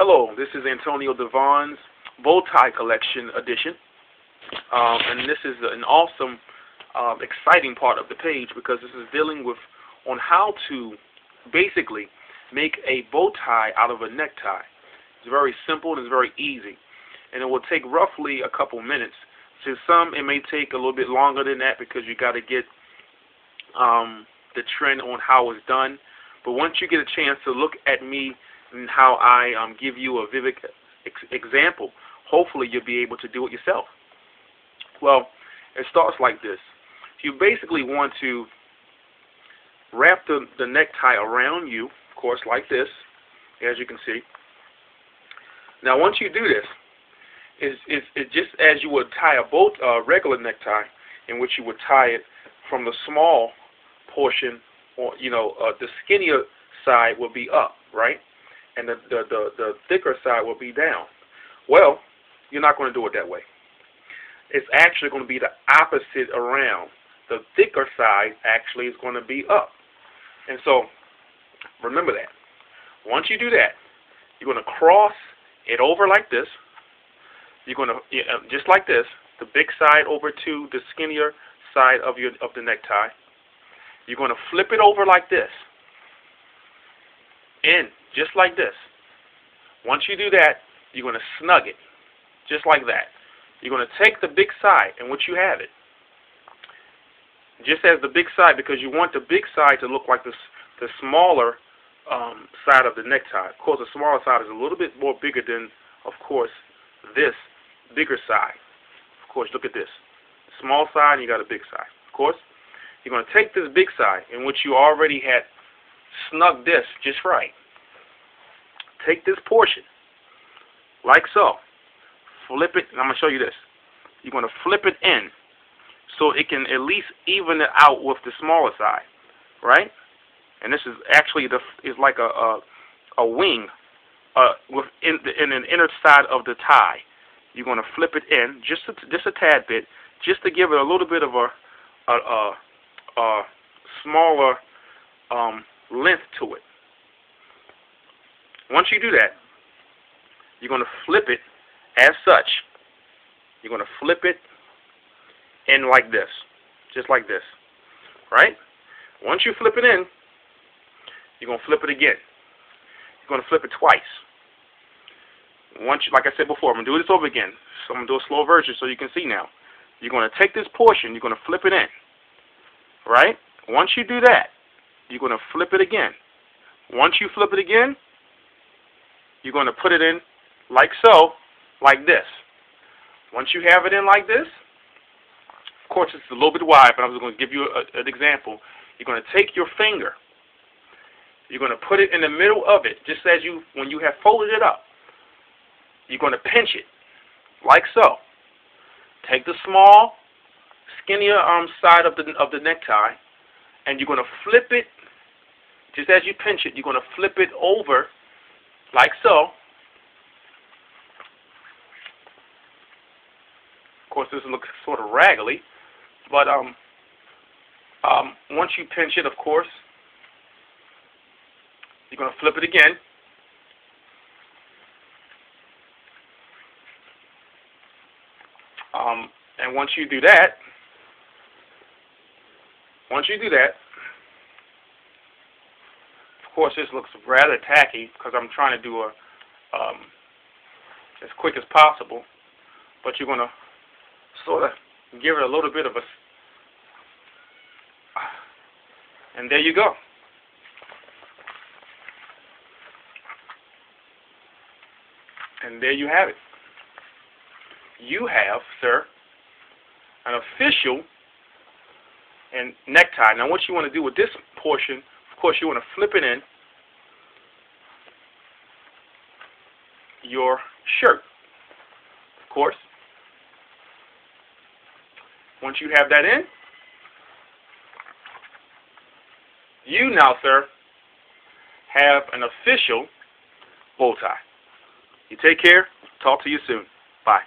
Hello, this is Antonio Devon's Bowtie Collection edition, and this is an awesome, exciting part of the page because this is dealing with on how to basically make a bow tie out of a necktie. It's very simple and it's very easy, and it will take roughly a couple minutes. To some, it may take a little bit longer than that because you got to get the trend on how it's done. But once you get a chance to look at me and how I give you a vivid example, hopefully you'll be able to do it yourself. Well, it starts like this. You basically want to wrap the necktie around you, of course, like this, as you can see. Now, once you do this, it's just as you would tie a regular necktie, in which you would tie it from the small portion, or the skinnier side will be up, right? And the thicker side will be down. Well, you're not going to do it that way. It's actually going to be the opposite around. The thicker side actually is going to be up. And so, remember that. Once you do that, you're going to cross it over like this. You're going to, just like this, the big side over to the skinnier side of the necktie. You're going to flip it over like this. In, just like this. Once you do that, you're going to snug it, just like that. You're going to take the big side in which you have it, just as the big side, because you want the big side to look like the smaller side of the necktie. Of course, the smaller side is a little bit more bigger than, of course, this bigger side. Of course, look at this. Small side, and you got a big side. Of course, you're going to take this big side, in which you already had snug this just right. Take this portion, like so. Flip it, and I'm going to show you this. You're going to flip it in so it can at least even it out with the smaller side, right? And this is actually is like a wing in an inner side of the tie. You're going to flip it in just a tad bit, just to give it a little bit of a smaller length to it. Once you do that, you're going to flip it as such. You're going to flip it in like this, just like this, right? Once you flip it in, you're going to flip it again. You're going to flip it twice. Once, like I said before, I'm going to do this over again. So I'm going to do a slow version so you can see now. You're going to take this portion, you're going to flip it in, right? Once you do that, you're going to flip it again. Once you flip it again, you're going to put it in like so, like this. Once you have it in like this, of course it's a little bit wide, but I'm just going to give you an example. You're going to take your finger, you're going to put it in the middle of it, just as when you have folded it up. You're going to pinch it, like so. Take the small, skinnier side of the necktie, and you're going to flip it, just as you pinch it, you're going to flip it over, like so. Of course, this looks sort of raggedy, but once you pinch it, of course, you're going to flip it again. And once you do that, of course, this looks rather tacky because I'm trying to do as quick as possible. But you're going to sort of give it a little bit of and there you go. And there you have it. You have, sir, an official and necktie. Now, what you want to do with this portion, of course, you want to flip it in your shirt, of course. Once you have that in, you now, sir, have an official bow tie. You take care. Talk to you soon. Bye.